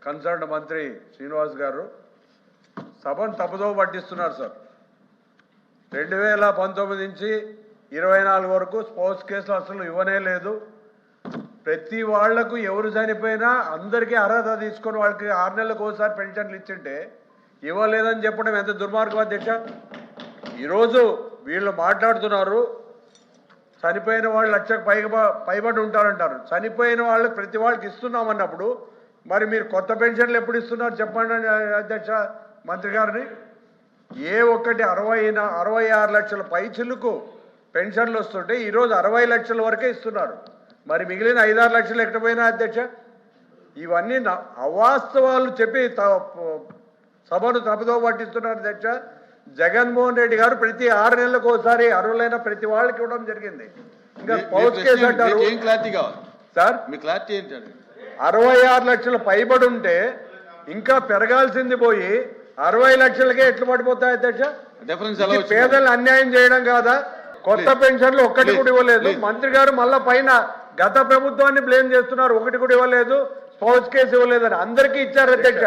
Concern మంత్రి శ్రీనివాస్ గారు సభను తప్పుదో పట్టిస్తున్నారు సార్. 2019 నుంచి 24 వరకు స్పోర్ట్స్ కేసులు అసలు ఇవ్వనే లేదు. ప్రతి వాళ్లకు ఎవరు చనిపోయినా అందరికీ అర్హత తీసుకొని వాళ్ళకి 6 నెలలకు ఒకసారి పెన్షన్లు ఇచ్చింటే ఇవ్వలేదని చెప్పడం ఎంత దుర్మార్గం అధ్యక్ష. ఈరోజు వీళ్ళు మాట్లాడుతున్నారు చనిపోయిన వాళ్ళు 1,00,000 పైబడి ఉంటారంటారు. చనిపోయిన వాళ్ళకి ప్రతి వాళ్ళకి ఇస్తున్నామన్నప్పుడు మరి మీరు కొత్త పెన్షన్లు ఎప్పుడు ఇస్తున్నారు చెప్పండి అధ్యక్ష మంత్రి గారిని. ఏ ఒక్కటి 66 లక్షల పైచిలకు పెన్షన్లు వస్తుంటే ఈరోజు 60 లక్షల వరకే ఇస్తున్నారు. మరి మిగిలిన 5-6 లక్షలు ఎక్కడిపోయినా అధ్యక్ష. ఇవన్నీ అవాస్తవాలు చెప్పి సభను తప్పుదో పట్టిస్తున్నారు అధ్యక్ష. జగన్మోహన్ రెడ్డి గారు ప్రతి 6 నెలలకు ఒకసారి అర్హులైన ప్రతి వాళ్ళకి ఇవ్వడం జరిగింది. ఇంకా పౌచ్ కేసు అంటారు సార్. మీ క్లారిటీ ఏంటంటే 66 లక్షల పైబడి ఉంటే ఇంకా పెరగాల్సింది పోయి 60 లక్షలకే ఎట్లు పడిపోతాయి అధ్యక్ష. పేదలు అన్యాయం చేయడం కాదా? కొత్త పెన్షన్లు ఒక్కటి కూడా ఇవ్వలేదు. మంత్రి గారు మళ్ళా పైన గత ప్రభుత్వాన్ని బ్లేమ్ చేస్తున్నారు. ఒకటి కూడా ఇవ్వలేదు, స్పౌస్ కేసు ఇవ్వలేదని. అందరికీ ఇచ్చారు అధ్యక్ష.